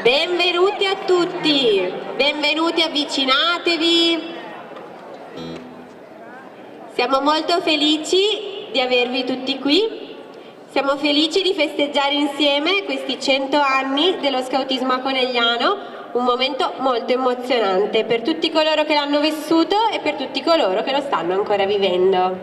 Benvenuti a tutti, benvenuti, avvicinatevi. Siamo molto felici di avervi tutti qui. Siamo felici di festeggiare insieme questi 100 anni dello scautismo a Conegliano, un momento molto emozionante per tutti coloro che l'hanno vissuto e per tutti coloro che lo stanno ancora vivendo.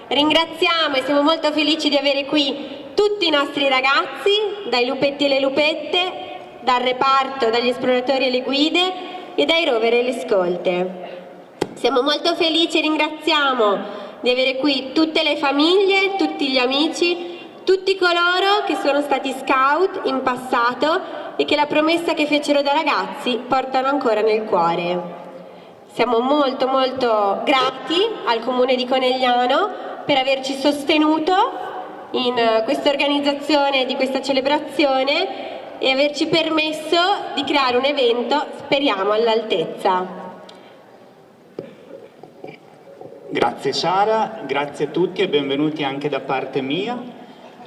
Ringraziamo e siamo molto felici di avere qui tutti i nostri ragazzi, dai lupetti e le lupette, dal reparto, dagli esploratori e le guide e dai rover e le scolte. Siamo molto felici e ringraziamo di avere qui tutte le famiglie, tutti gli amici, tutti coloro che sono stati scout in passato e che la promessa che fecero da ragazzi portano ancora nel cuore. Siamo molto grati al Comune di Conegliano per averci sostenuto in questa organizzazione di questa celebrazione e averci permesso di creare un evento, speriamo, all'altezza. Grazie Sara, grazie a tutti e benvenuti anche da parte mia.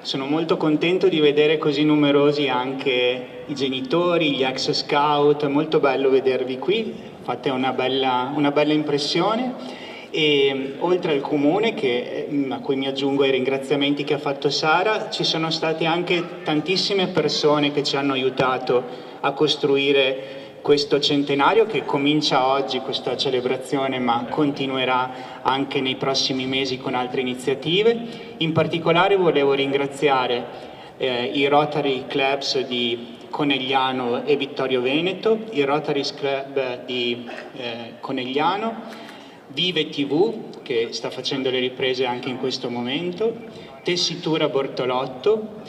Sono molto contento di vedere così numerosi anche i genitori, gli ex scout, è molto bello vedervi qui, fate una bella impressione. E oltre al comune, a cui mi aggiungo ai ringraziamenti che ha fatto Sara, ci sono state anche tantissime persone che ci hanno aiutato a costruire questo centenario che comincia oggi, questa celebrazione, ma continuerà anche nei prossimi mesi con altre iniziative. In particolare volevo ringraziare i Rotary Clubs di Conegliano e Vittorio Veneto, il Rotary Club di Conegliano, Vive TV, che sta facendo le riprese anche in questo momento, Tessitura Bortolotto,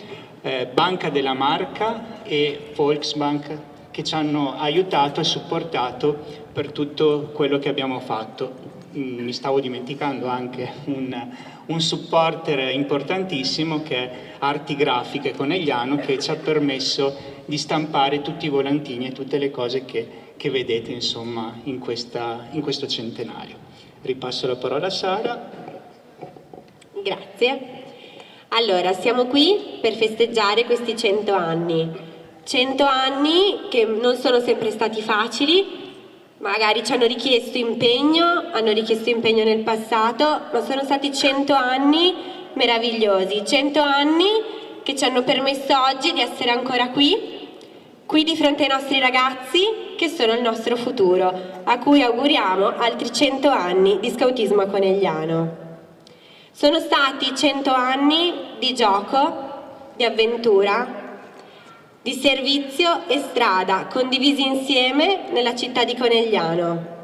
Banca della Marca e Volksbank, che ci hanno aiutato e supportato per tutto quello che abbiamo fatto. Mi stavo dimenticando anche un supporter importantissimo che è Arti Grafiche Conegliano, che ci ha permesso di stampare tutti i volantini e tutte le cose che vedete insomma in questo centenario. Ripasso la parola a Sara. Grazie. Allora, siamo qui per festeggiare questi 100 anni. 100 anni che non sono sempre stati facili, magari ci hanno richiesto impegno nel passato, ma sono stati 100 anni meravigliosi, 100 anni che ci hanno permesso oggi di essere ancora qui di fronte ai nostri ragazzi che sono il nostro futuro, a cui auguriamo altri 100 anni di scautismo a Conegliano. Sono stati 100 anni di gioco, di avventura, di servizio e strada condivisi insieme nella città di Conegliano.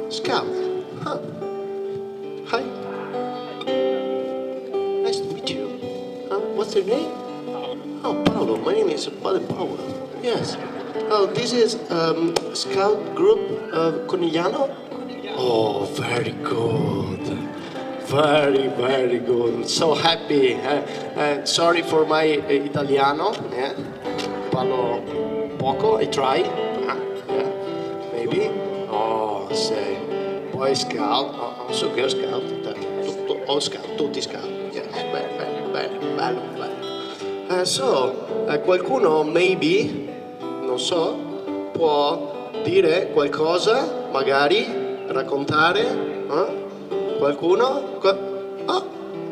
Scout. Huh. Hi. Nice to meet you. What's your name? Oh, Paolo. My name is Padre Paolo. Yes. Oh, this is Scout Group Conegliano? Oh, very good. Very good. So happy. Sorry for my Italiano. Yeah. Parlo poco. I try. Yeah. Maybe. Oh, sei. Poi Scout. Also Girl Scout. All Scout. Tutti Scout. Yeah. Bello. So, qualcuno, maybe, non so, può dire qualcosa, magari, raccontare? Qualcuno?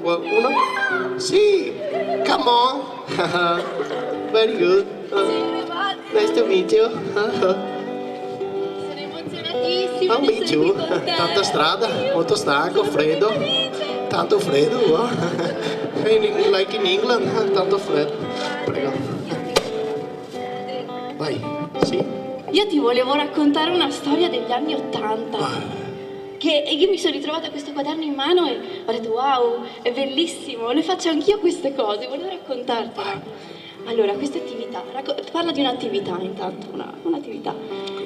Qualcuno? Sì! Come on! Very good. Nice to meet you. emozionatissima Me too. Tanta strada, molto stanco, freddo. Tanto freddo, like in England, tanto freddo. Prego. Vai, sì? Io ti volevo raccontare una storia degli anni '80. Che io mi sono ritrovata questo quaderno in mano e ho detto wow, è bellissimo, le faccio anch'io queste cose, volevo raccontartela. Allora, questa attività, parla di un'attività intanto, un'attività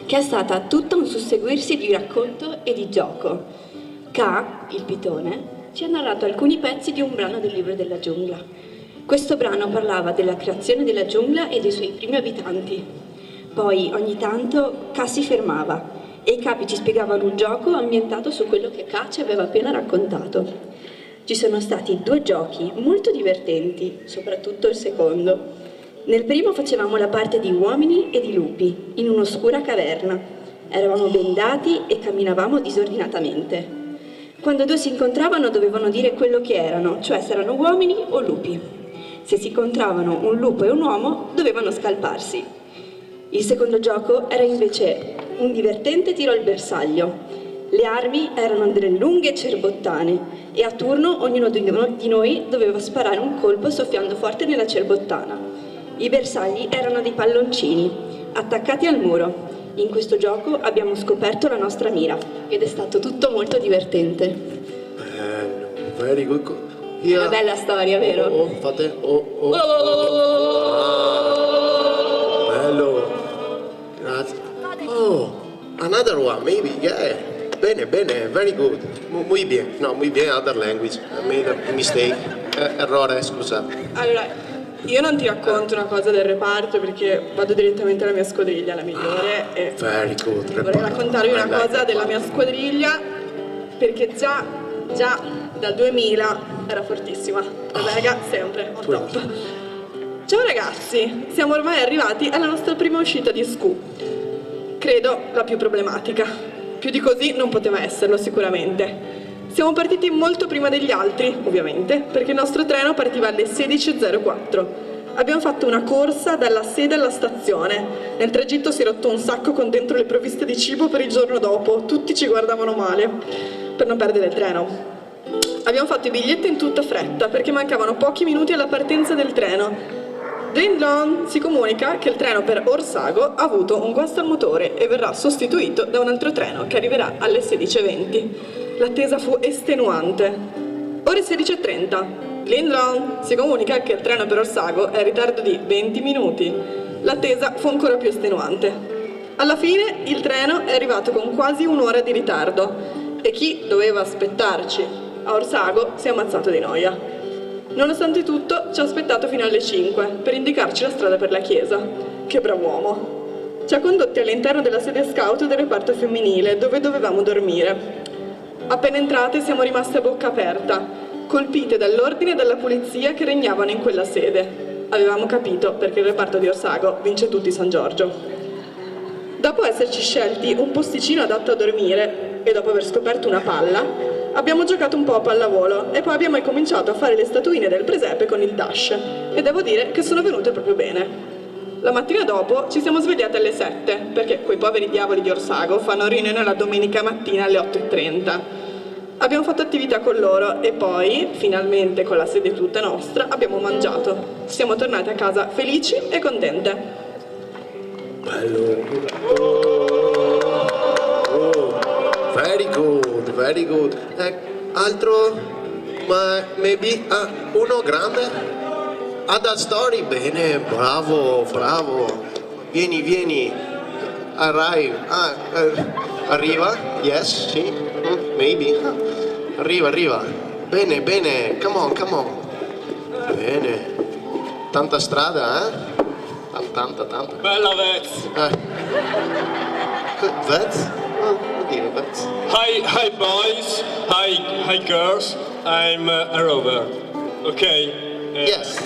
che è stata tutta un susseguirsi di racconto e di gioco. Ka, il pitone, ci ha narrato alcuni pezzi di un brano del libro della giungla. Questo brano parlava della creazione della giungla e dei suoi primi abitanti. Poi, ogni tanto, Ka si fermava e i capi ci spiegavano un gioco ambientato su quello che Ka ci aveva appena raccontato. Ci sono stati 2 giochi molto divertenti, soprattutto il secondo. Nel primo facevamo la parte di uomini e di lupi, in un'oscura caverna. Eravamo bendati e camminavamo disordinatamente. Quando 2 si incontravano dovevano dire quello che erano, cioè se erano uomini o lupi. Se si incontravano un lupo e un uomo, dovevano scalparsi. Il secondo gioco era invece un divertente tiro al bersaglio. Le armi erano delle lunghe cerbottane e a turno ognuno di noi doveva sparare un colpo soffiando forte nella cerbottana. I bersagli erano dei palloncini, attaccati al muro. In questo gioco abbiamo scoperto la nostra mira ed è stato tutto molto divertente. Very good. È una bella storia, vero? Fate. Bello. Grazie. Oh, another one, maybe, yeah. Bene, very good. Muy bien. No, muy bien, other language. I made a mistake. Errore, scusa. Allora, io non ti racconto una cosa del reparto perché vado direttamente alla mia squadriglia, la migliore. E Very good. vorrei raccontarvi una cosa della mia squadriglia perché già dal 2000 era fortissima. La Vega sempre on top. Ciao ragazzi, siamo ormai arrivati alla nostra prima uscita di SCU. Credo la più problematica. Più di così non poteva esserlo sicuramente. Siamo partiti molto prima degli altri, ovviamente, perché il nostro treno partiva alle 16:04. Abbiamo fatto una corsa dalla sede alla stazione. Nel tragitto si è rotto un sacco con dentro le provviste di cibo per il giorno dopo. Tutti ci guardavano male, per non perdere il treno. Abbiamo fatto i biglietti in tutta fretta, perché mancavano pochi minuti alla partenza del treno. Ding dong, si comunica che il treno per Orsago ha avuto un guasto al motore e verrà sostituito da un altro treno che arriverà alle 16:20. L'attesa fu estenuante. Ore 16:30. Ding dong, si comunica che il treno per Orsago è in ritardo di 20 minuti. L'attesa fu ancora più estenuante. Alla fine il treno è arrivato con quasi un'ora di ritardo e chi doveva aspettarci a Orsago si è ammazzato di noia. Nonostante tutto, ci ha aspettato fino alle 5 per indicarci la strada per la chiesa. Che brav'uomo! Ci ha condotti all'interno della sede scout del reparto femminile, dove dovevamo dormire. Appena entrate siamo rimaste a bocca aperta, colpite dall'ordine e dalla polizia che regnavano in quella sede. Avevamo capito perché il reparto di Orsago vince tutti San Giorgio. Dopo esserci scelti un posticino adatto a dormire e dopo aver scoperto una palla, abbiamo giocato un po' a pallavolo e poi abbiamo cominciato a fare le statuine del presepe con il dash e devo dire che sono venute proprio bene. La mattina dopo ci siamo svegliate alle 7 perché quei poveri diavoli di Orsago fanno riunione la domenica mattina alle 8:30. Abbiamo fatto attività con loro e poi, finalmente con la sede tutta nostra, abbiamo mangiato. Siamo tornate a casa felici e contente. Bello. Very good. Altro? Ma maybe uno grande? Other story? Bene, bravo. Vieni. Arrive. Arriva? Yes, sì. Maybe. Arriva. Bene. Come on. Bene. Tanta strada, eh? Tanta. Bella Vez! Vez? Vuol dire Vez? Hi boys, hi girls, I'm a rover, ok? Yes.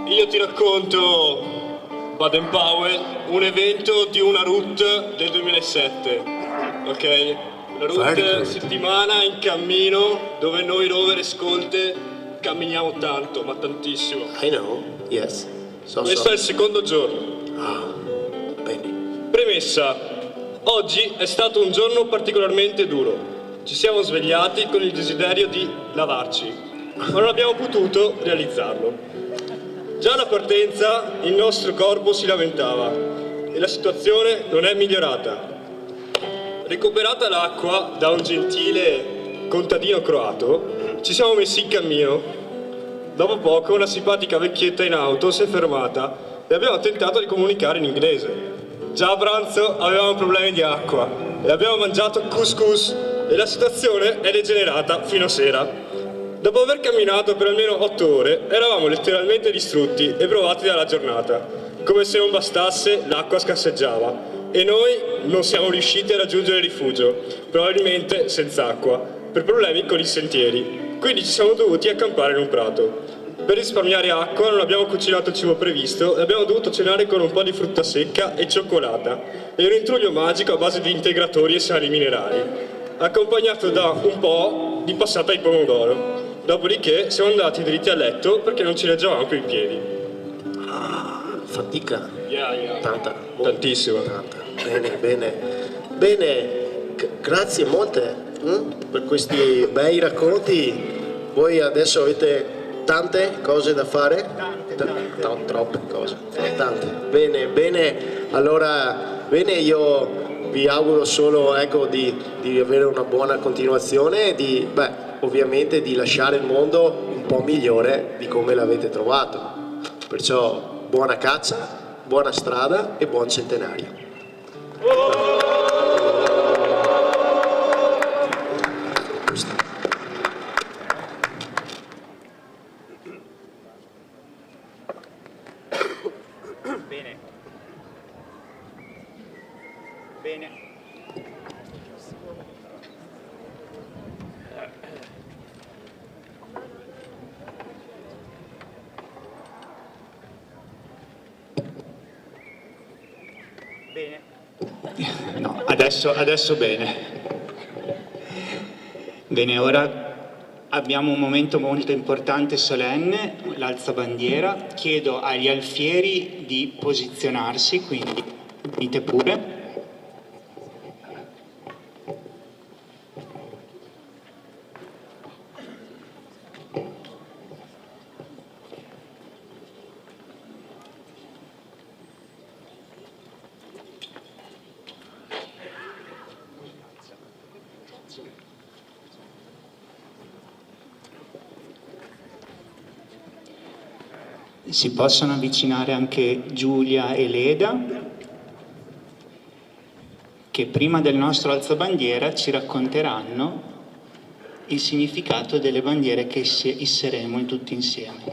Io ti racconto Baden Powell, un evento di una route del 2007, ok? Una route settimana in cammino dove noi rover e scolte camminiamo tanto, ma tantissimo. I know, yes. Questo è il secondo giorno. Bene. Premessa. Oggi è stato un giorno particolarmente duro. Ci siamo svegliati con il desiderio di lavarci, ma non abbiamo potuto realizzarlo. Già alla partenza il nostro corpo si lamentava e la situazione non è migliorata. Recuperata l'acqua da un gentile contadino croato, ci siamo messi in cammino. Dopo poco una simpatica vecchietta in auto si è fermata e abbiamo tentato di comunicare in inglese. Già a pranzo avevamo problemi di acqua e abbiamo mangiato couscous e la situazione è degenerata fino a sera. Dopo aver camminato per almeno 8 ore eravamo letteralmente distrutti e provati dalla giornata. Come se non bastasse, l'acqua scarseggiava e noi non siamo riusciti a raggiungere rifugio, probabilmente senza acqua, per problemi con i sentieri. Quindi ci siamo dovuti accampare in un prato. Per risparmiare acqua non abbiamo cucinato il cibo previsto e abbiamo dovuto cenare con un po' di frutta secca e cioccolata e un intruglio magico a base di integratori e sali minerali, accompagnato da un po' di passata di pomodoro. Dopodiché siamo andati dritti a letto perché non ci reggevamo più in piedi. Fatica. Tanta. Tantissimo. Tanta. Bene, grazie molte per questi bei racconti. Voi adesso avete tante cose da fare? Troppe cose, tante. Bene, allora, io vi auguro solo di avere una buona continuazione e ovviamente di lasciare il mondo un po' migliore di come l'avete trovato. Perciò buona caccia, buona strada e buon centenario. Bene. Bene. No, adesso bene. Bene, ora abbiamo un momento molto importante e solenne, l'alzabandiera. Chiedo agli alfieri di posizionarsi, quindi dite pure. Si possono avvicinare anche Giulia e Leda, che prima del nostro alzabandiera ci racconteranno il significato delle bandiere che isseremo tutti insieme.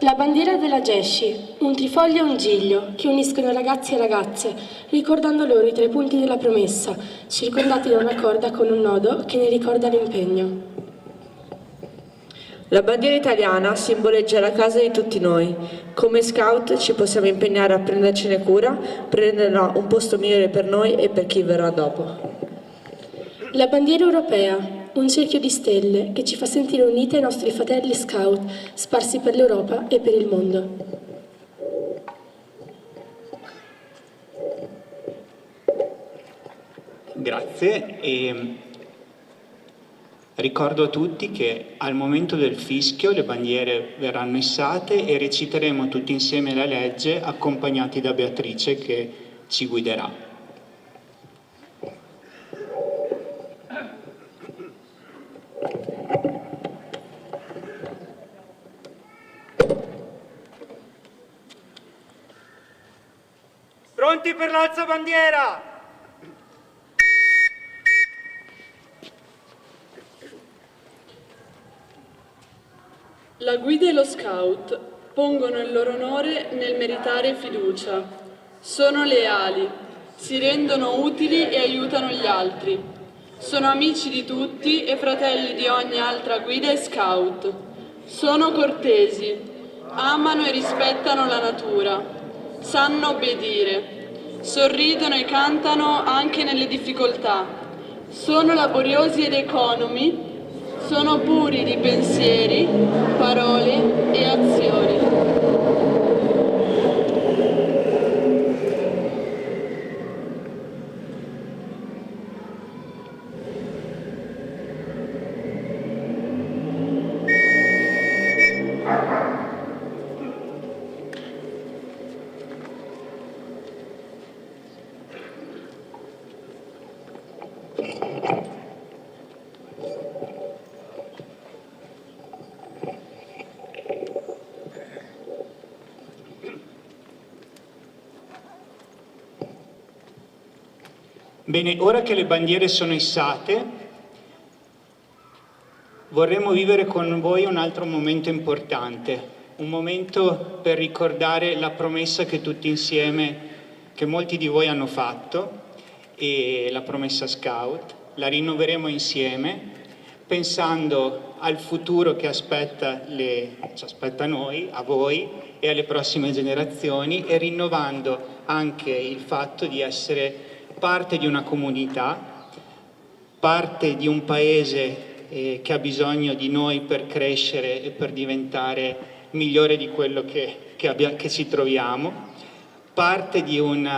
La bandiera della Gesci, un trifoglio e un giglio che uniscono ragazzi e ragazze, ricordando loro i 3 punti della promessa, circondati da una corda con un nodo che ne ricorda l'impegno. La bandiera italiana simboleggia la casa di tutti noi. Come scout ci possiamo impegnare a prendercene cura, prenderà un posto migliore per noi e per chi verrà dopo. La bandiera europea, un cerchio di stelle che ci fa sentire unite ai nostri fratelli scout sparsi per l'Europa e per il mondo. Grazie. E ricordo a tutti che al momento del fischio le bandiere verranno issate e reciteremo tutti insieme la legge accompagnati da Beatrice che ci guiderà. Pronti per l'alzabandiera? La guida e lo scout pongono il loro onore nel meritare fiducia. Sono leali, si rendono utili e aiutano gli altri. Sono amici di tutti e fratelli di ogni altra guida e scout. Sono cortesi, amano e rispettano la natura, sanno obbedire, sorridono e cantano anche nelle difficoltà. Sono laboriosi ed economi. Sono puri di pensieri, parole e azioni. Bene, ora che le bandiere sono issate, vorremmo vivere con voi un altro momento importante, un momento per ricordare la promessa che tutti insieme, che molti di voi hanno fatto, e la promessa Scout. La rinnoveremo insieme, pensando al futuro che ci aspetta a noi, a voi e alle prossime generazioni, e rinnovando anche il fatto di essere parte di una comunità, parte di un paese che ha bisogno di noi per crescere e per diventare migliore di quello che ci troviamo, parte di un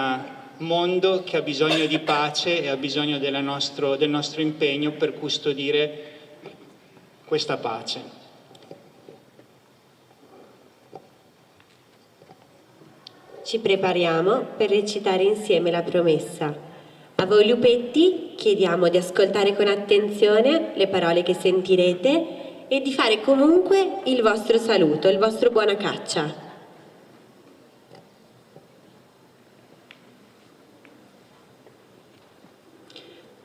mondo che ha bisogno di pace e ha bisogno del nostro impegno per custodire questa pace. Ci prepariamo per recitare insieme la promessa. A voi lupetti chiediamo di ascoltare con attenzione le parole che sentirete e di fare comunque il vostro saluto, il vostro buona caccia.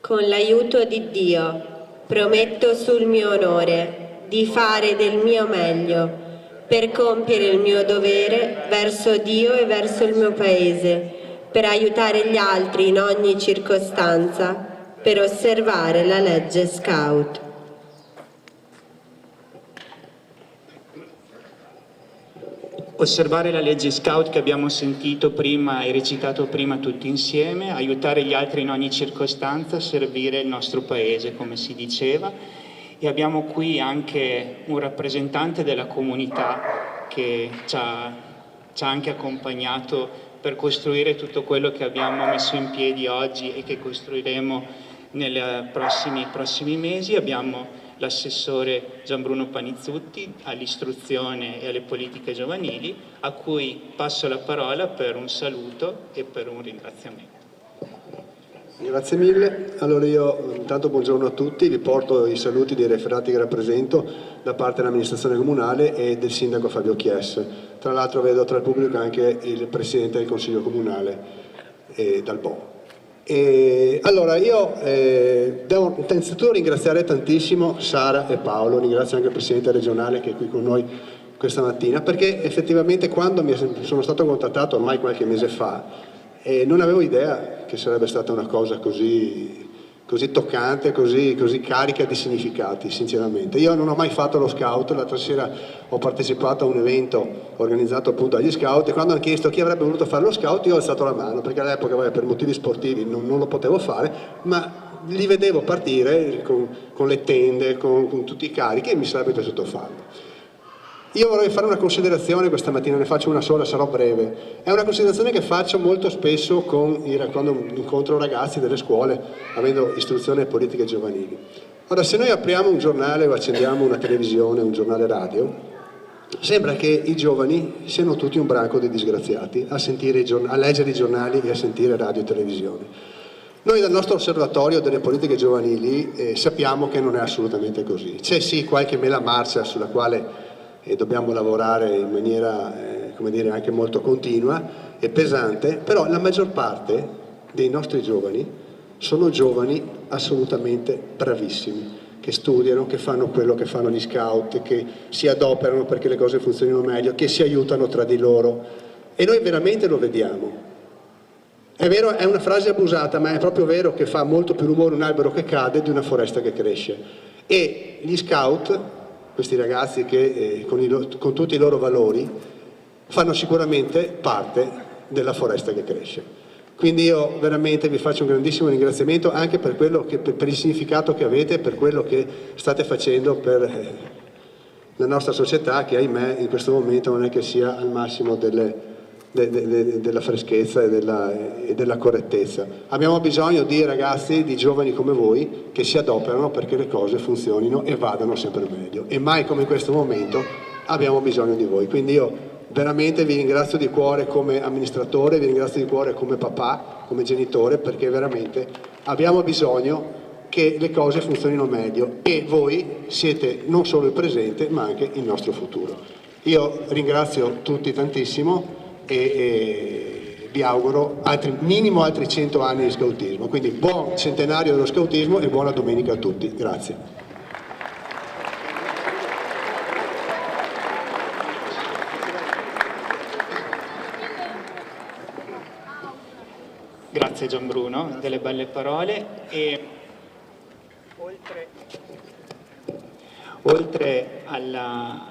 Con l'aiuto di Dio prometto sul mio onore di fare del mio meglio per compiere il mio dovere verso Dio e verso il mio paese, per aiutare gli altri in ogni circostanza, per osservare la legge Scout. Osservare la legge Scout che abbiamo sentito prima e recitato prima tutti insieme, aiutare gli altri in ogni circostanza, servire il nostro paese, come si diceva. E abbiamo qui anche un rappresentante della comunità che ci ha anche accompagnato per costruire tutto quello che abbiamo messo in piedi oggi e che costruiremo nei prossimi mesi. Abbiamo l'assessore Gianbruno Panizzutti all'istruzione e alle politiche giovanili, a cui passo la parola per un saluto e per un ringraziamento. Grazie mille. Allora io intanto buongiorno a tutti, vi porto i saluti dei referati che rappresento da parte dell'amministrazione comunale e del sindaco Fabio Chies. Tra l'altro vedo tra il pubblico anche il presidente del consiglio comunale Dal Bo. Allora io devo innanzitutto ringraziare tantissimo Sara e Paolo, ringrazio anche il presidente regionale che è qui con noi questa mattina, perché effettivamente quando sono stato contattato ormai qualche mese fa non avevo idea che sarebbe stata una cosa così toccante, così carica di significati, sinceramente. Io non ho mai fatto lo scout, l'altra sera ho partecipato a un evento organizzato appunto dagli scout e quando hanno chiesto chi avrebbe voluto fare lo scout io ho alzato la mano, perché all'epoca per motivi sportivi non lo potevo fare, ma li vedevo partire con le tende, con tutti i carichi e mi sarebbe piaciuto farlo. Io vorrei fare una considerazione questa mattina, ne faccio una sola, sarò breve. È una considerazione che faccio molto spesso quando incontro ragazzi delle scuole, avendo istruzione e politiche giovanili. Ora, se noi apriamo un giornale o accendiamo una televisione, un giornale radio, sembra che i giovani siano tutti un branco di disgraziati a leggere i giornali e a sentire radio e televisione. Noi dal nostro osservatorio delle politiche giovanili sappiamo che non è assolutamente così. C'è sì qualche mela marcia sulla quale dobbiamo lavorare in maniera come dire, anche molto continua e pesante, però la maggior parte dei nostri giovani sono giovani assolutamente bravissimi, che studiano, che fanno quello che fanno gli scout, che si adoperano perché le cose funzionino meglio, che si aiutano tra di loro e noi veramente lo vediamo. È vero, è una frase abusata, ma è proprio vero che fa molto più rumore un albero che cade di una foresta che cresce. E gli scout, questi ragazzi che con tutti i loro valori fanno sicuramente parte della foresta che cresce. Quindi io veramente vi faccio un grandissimo ringraziamento anche per il significato che avete, per quello che state facendo per la nostra società che ahimè in questo momento non è che sia al massimo della freschezza e della correttezza. Abbiamo bisogno di ragazzi, di giovani come voi che si adoperano perché le cose funzionino e vadano sempre meglio e mai come in questo momento abbiamo bisogno di voi. Quindi io veramente vi ringrazio di cuore come amministratore, vi ringrazio di cuore come papà, come genitore, perché veramente abbiamo bisogno che le cose funzionino meglio e voi siete non solo il presente ma anche il nostro futuro. Io ringrazio tutti tantissimo e vi auguro minimo altri 100 anni di scautismo. Quindi buon centenario dello scautismo e buona domenica a tutti. Grazie. Grazie Gianbruno delle belle parole. E oltre alla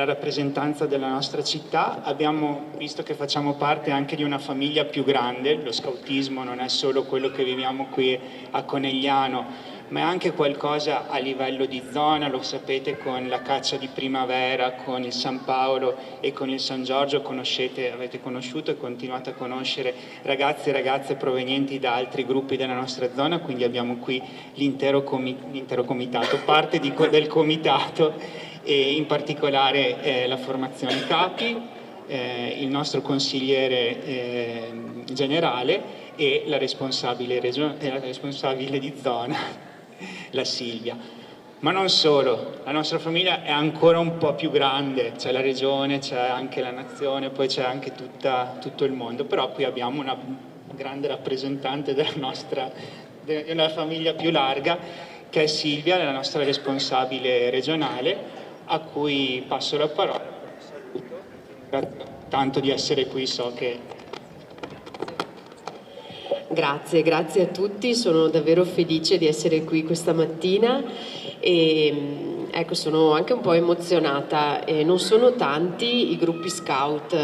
rappresentanza della nostra città, abbiamo visto che facciamo parte anche di una famiglia più grande. Lo scautismo non è solo quello che viviamo qui a Conegliano, ma è anche qualcosa a livello di zona. Lo sapete, con la caccia di primavera, con il San Paolo e con il San Giorgio avete conosciuto e continuate a conoscere ragazzi e ragazze provenienti da altri gruppi della nostra zona, quindi abbiamo qui l'intero comitato, parte del comitato, e in particolare la formazione capi, il nostro consigliere generale e la responsabile di zona, la Silvia. Ma non solo, la nostra famiglia è ancora un po' più grande, c'è la regione, c'è anche la nazione, poi c'è anche tutto il mondo, però qui abbiamo una grande rappresentante della famiglia più larga, che è Silvia, la nostra responsabile regionale, a cui passo la parola. Grazie tanto di essere qui, so che... Grazie a tutti, sono davvero felice di essere qui questa mattina e ecco, sono anche un po' emozionata. Non sono tanti i gruppi scout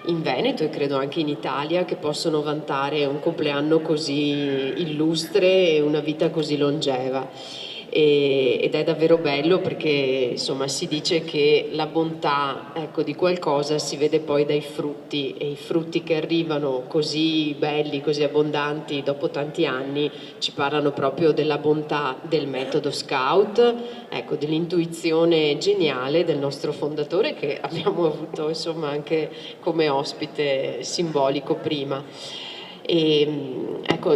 in Veneto e credo anche in Italia che possono vantare un compleanno così illustre e una vita così longeva. Ed è davvero bello perché insomma si dice che la bontà, ecco, di qualcosa si vede poi dai frutti, e i frutti che arrivano così belli, così abbondanti dopo tanti anni ci parlano proprio della bontà del metodo scout, ecco, dell'intuizione geniale del nostro fondatore, che abbiamo avuto insomma anche come ospite simbolico prima. Ecco,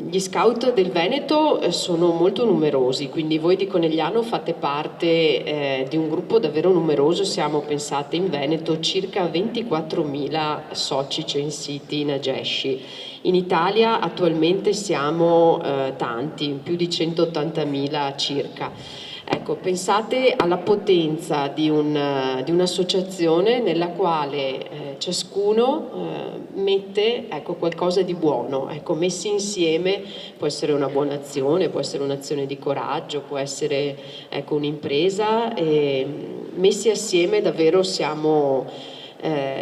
gli scout del Veneto sono molto numerosi, quindi voi di Conegliano fate parte di un gruppo davvero numeroso. Siamo, pensate, in Veneto circa 24.000 soci censiti in Agesci. In Italia attualmente siamo tanti, più di 180.000 circa. Ecco, pensate alla potenza di un'associazione nella quale ciascuno mette, ecco, qualcosa di buono. Ecco, messi insieme può essere una buona azione, può essere un'azione di coraggio, può essere, ecco, un'impresa. Messi assieme davvero siamo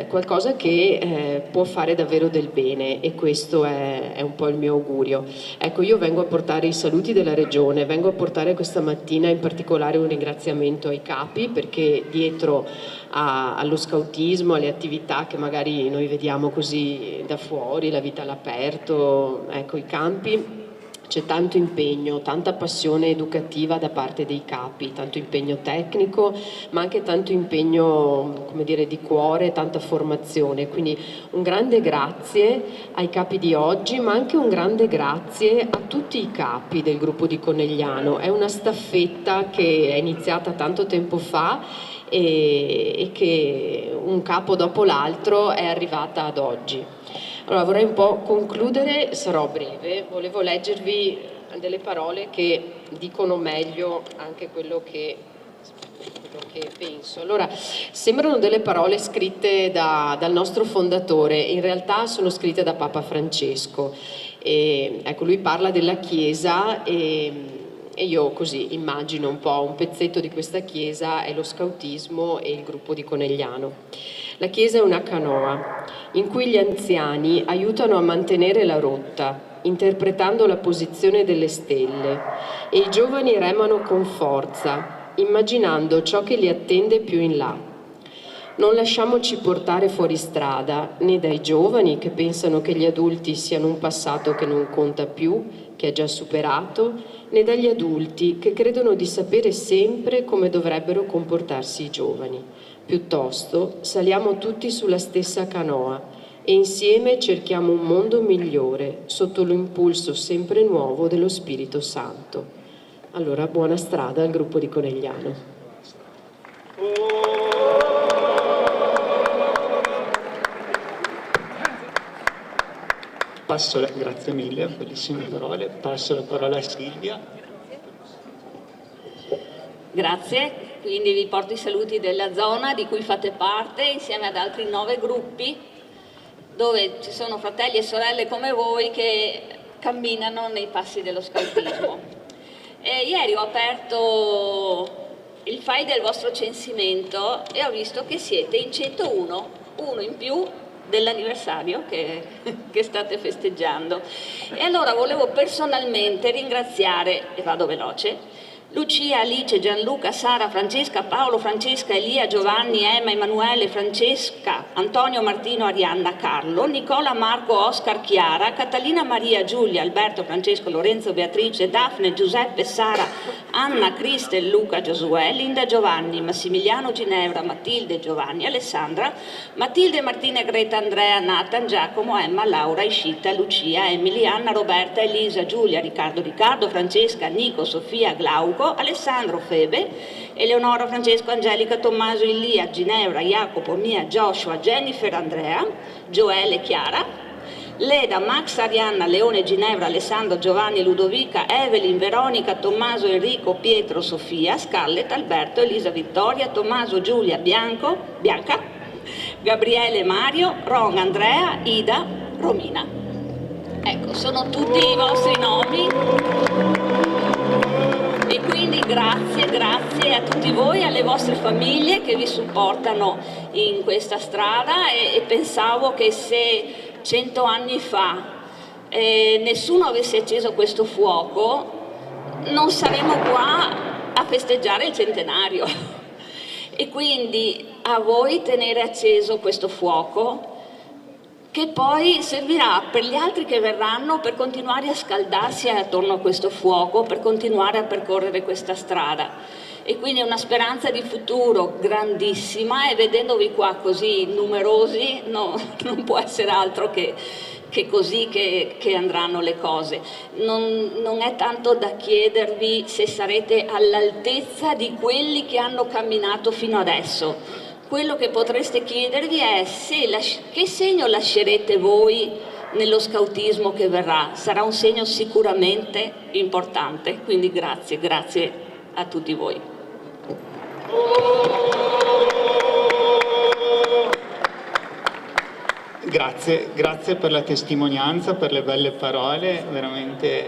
qualcosa che può fare davvero del bene, e questo è un po' il mio augurio. Ecco, io vengo a portare i saluti della regione, vengo a portare questa mattina in particolare un ringraziamento ai capi, perché dietro allo scautismo, alle attività che magari noi vediamo così da fuori, la vita all'aperto, ecco, i campi, c'è tanto impegno, tanta passione educativa da parte dei capi, tanto impegno tecnico, ma anche tanto impegno, come dire, di cuore, tanta formazione. Quindi un grande grazie ai capi di oggi, ma anche un grande grazie a tutti i capi del gruppo di Conegliano. È una staffetta che è iniziata tanto tempo fa e che un capo dopo l'altro è arrivata ad oggi. Allora, vorrei un po' concludere, sarò breve, volevo leggervi delle parole che dicono meglio anche quello che penso. Allora, sembrano delle parole scritte dal nostro fondatore, in realtà sono scritte da Papa Francesco. Ecco, lui parla della Chiesa e io così immagino un po' un pezzetto di questa Chiesa è lo scautismo e il gruppo di Conegliano. La Chiesa è una canoa in cui gli anziani aiutano a mantenere la rotta, interpretando la posizione delle stelle, e i giovani remano con forza, immaginando ciò che li attende più in là. Non lasciamoci portare fuori strada né dai giovani che pensano che gli adulti siano un passato che non conta più, che è già superato, né dagli adulti che credono di sapere sempre come dovrebbero comportarsi i giovani. Piuttosto saliamo tutti sulla stessa canoa e insieme cerchiamo un mondo migliore sotto l'impulso sempre nuovo dello Spirito Santo. Allora, buona strada al gruppo di Conegliano. grazie mille, bellissime parole, passo la parola a Silvia. Grazie, quindi vi porto i saluti della zona di cui fate parte insieme ad altri 9 gruppi dove ci sono fratelli e sorelle come voi che camminano nei passi dello scautismo. Ieri ho aperto il file del vostro censimento e ho visto che siete in 101, uno in più dell'anniversario che state festeggiando. E allora volevo personalmente ringraziare, e vado veloce, Lucia, Alice, Gianluca, Sara, Francesca, Paolo, Francesca, Elia, Giovanni, Emma, Emanuele, Francesca, Antonio, Martino, Arianna, Carlo, Nicola, Marco, Oscar, Chiara, Catalina, Maria, Giulia, Alberto, Francesco, Lorenzo, Beatrice, Daphne, Giuseppe, Sara, Anna, Cristel, Luca, Giosuè, Linda, Giovanni, Massimiliano, Ginevra, Matilde, Giovanni, Alessandra, Matilde, Martina, Greta, Andrea, Nathan, Giacomo, Emma, Laura, Iscita, Lucia, Emily, Anna, Roberta, Elisa, Giulia, Riccardo, Francesca, Nico, Sofia, Glauco, Alessandro, Febe, Eleonora, Francesco, Angelica, Tommaso, Ilia, Ginevra, Jacopo, Mia, Joshua, Jennifer, Andrea, Gioele, Chiara, Leda, Max, Arianna, Leone, Ginevra, Alessandro, Giovanni, Ludovica, Evelyn, Veronica, Tommaso, Enrico, Pietro, Sofia, Scarlett, Alberto, Elisa, Vittoria, Tommaso, Giulia, Bianca, Gabriele, Mario, Ron, Andrea, Ida, Romina. Ecco, sono tutti i vostri nomi. E quindi grazie a tutti voi, alle vostre famiglie che vi supportano in questa strada e pensavo che se 100 anni fa nessuno avesse acceso questo fuoco non saremmo qua a festeggiare il centenario. E quindi a voi tenere acceso questo fuoco che poi servirà per gli altri che verranno per continuare a scaldarsi attorno a questo fuoco, per continuare a percorrere questa strada. E quindi è una speranza di futuro grandissima e vedendovi qua così numerosi non può essere altro che così che andranno le cose. Non è tanto da chiedervi se sarete all'altezza di quelli che hanno camminato fino adesso. Quello che potreste chiedervi è che segno lascerete voi nello scautismo che verrà. Sarà un segno sicuramente importante, quindi grazie a tutti voi. Grazie per la testimonianza, per le belle parole, veramente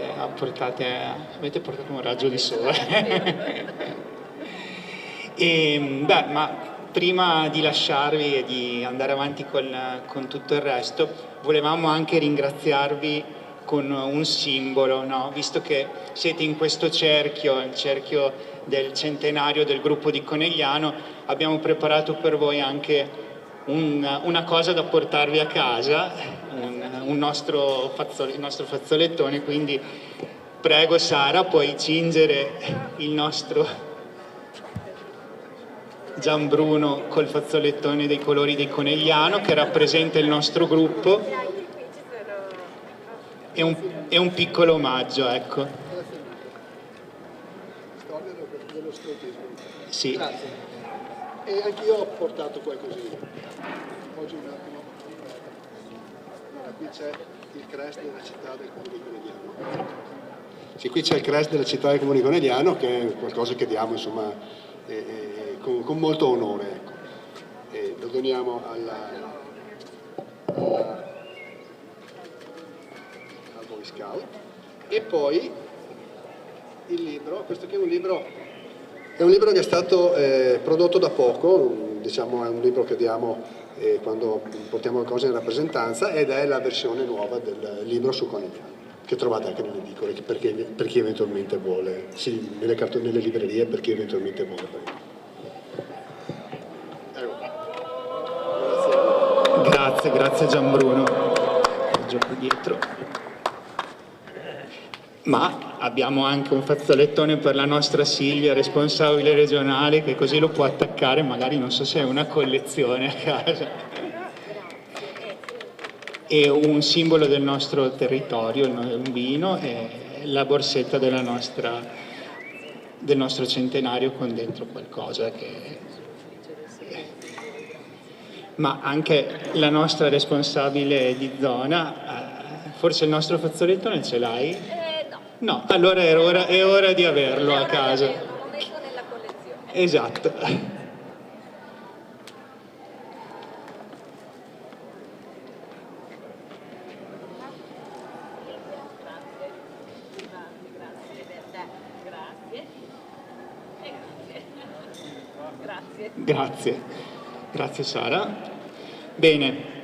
avete portato un raggio di sole. Ma prima di lasciarvi e di andare avanti con tutto il resto, volevamo anche ringraziarvi con un simbolo, no? Visto che siete in questo cerchio, il cerchio del centenario del gruppo di Conegliano, abbiamo preparato per voi anche una cosa da portarvi a casa, il nostro fazzolettone, quindi prego Sara, puoi cingere il nostro Gianbruno col fazzolettone dei colori di Conegliano che rappresenta il nostro gruppo e un piccolo omaggio, ecco. Storia dello scautismo. Sì. Grazie. E anch'io ho portato qualcosina. Oggi un attimo. Allora, qui c'è il CRES della città del Comune di Conegliano. Sì, qui c'è il CRES della città del Comune di Conegliano, che è qualcosa che diamo, insomma, con molto onore, ecco. E lo doniamo al Boy Scout. E poi il libro, questo che è un libro che è stato prodotto da poco, diciamo è un libro che diamo quando portiamo qualcosa in rappresentanza, ed è la versione nuova del libro su Conegliano, che trovate anche nelle edicole per chi eventualmente vuole, sì, nelle librerie per chi eventualmente vuole. Grazie Gianbruno. Gioco dietro. Ma abbiamo anche un fazzolettone per la nostra Silvia, responsabile regionale, che così lo può attaccare, magari non so se è una collezione a casa. E un simbolo del nostro territorio, un vino, e la borsetta del nostro centenario con dentro qualcosa che... Ma anche la nostra responsabile di zona Forse il nostro fazzoletto non ce l'hai? No. No, allora è ora di averlo a casa. Lo metto nella collezione. Esatto. Grazie, grazie Sara. Bene.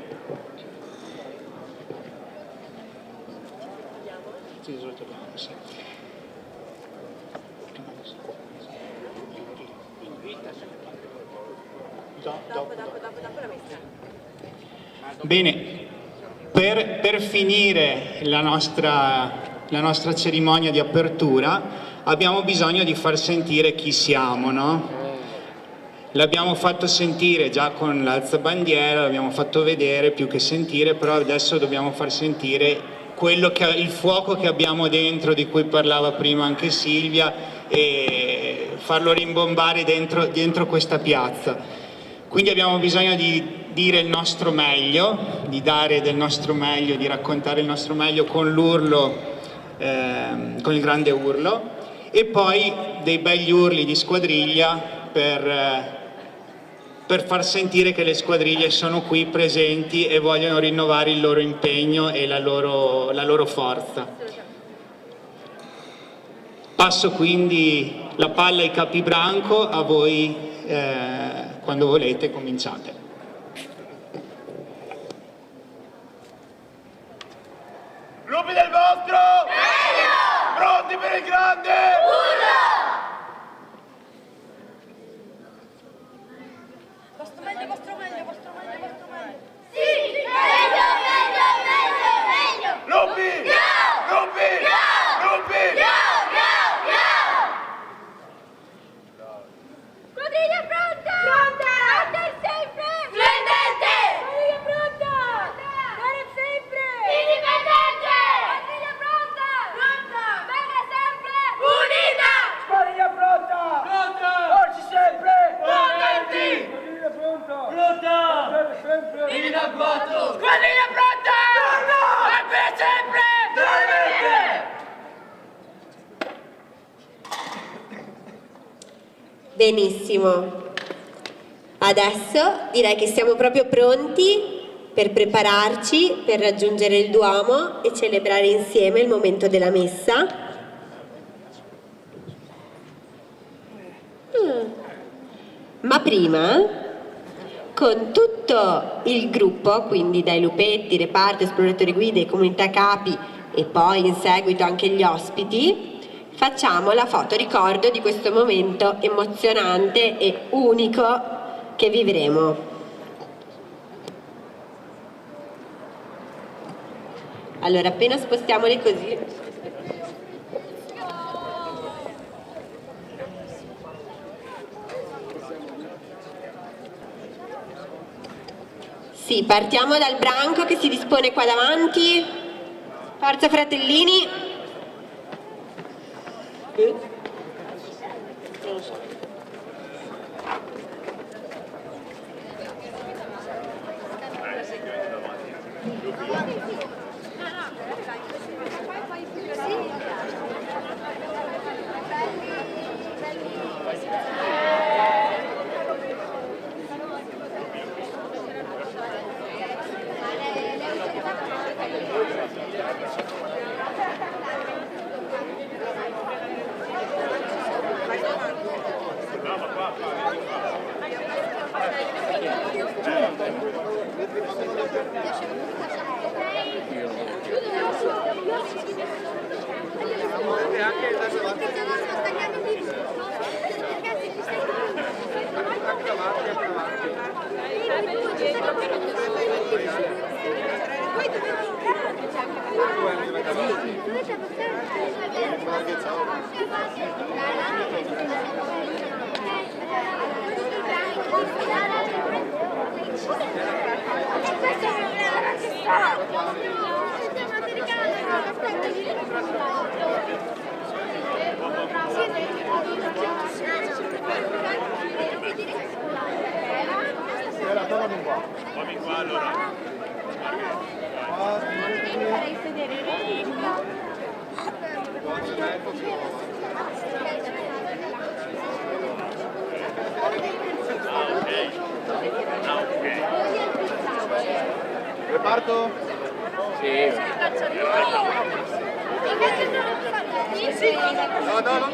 Bene, per finire la nostra cerimonia di apertura abbiamo bisogno di far sentire chi siamo, no? L'abbiamo fatto sentire già con l'alzabandiera, l'abbiamo fatto vedere più che sentire, però adesso dobbiamo far sentire il fuoco che abbiamo dentro, di cui parlava prima anche Silvia, e farlo rimbombare dentro questa piazza. Quindi abbiamo bisogno di dire il nostro meglio, di dare del nostro meglio, di raccontare il nostro meglio con l'urlo, con il grande urlo, e poi dei begli urli di squadriglia per far sentire che le squadriglie sono qui presenti e vogliono rinnovare il loro impegno e la loro forza. Passo quindi la palla ai capibranco, a voi quando volete cominciate. Lupi del vostro! Meglio! Pronti per il grande? Urlo! Vostro meglio, vostro meglio, vostro meglio, vostro meglio. Sì! Meglio, meglio, meglio, meglio! Lupi! No! Lupi! No! Lupi! No! No! No! Squadriglia pronta! Pronta! Under sempre! Splendente! Squadriglia pronta! Dare sempre! Indipendente! Squadriglia pronta! Pronta! Bene sempre! Unita! Squadriglia pronta! Pronta! Oggi sempre! Potenti! Squadriglia pronta! Pronta! Sempre! In agguato! Squadriglia pronta! Pronta! Sempre! Sempre! Benissimo. Adesso direi che siamo proprio pronti per prepararci per raggiungere il Duomo e celebrare insieme il momento della messa. Ma prima, con tutto il gruppo, quindi dai lupetti, reparto, esploratori guide, comunità capi e poi in seguito anche gli ospiti, facciamo la foto ricordo di questo momento emozionante e unico che vivremo. Allora, appena spostiamole così. Sì, partiamo dal branco che si dispone qua davanti. Forza fratellini. Reparto? Sì. No, no, no.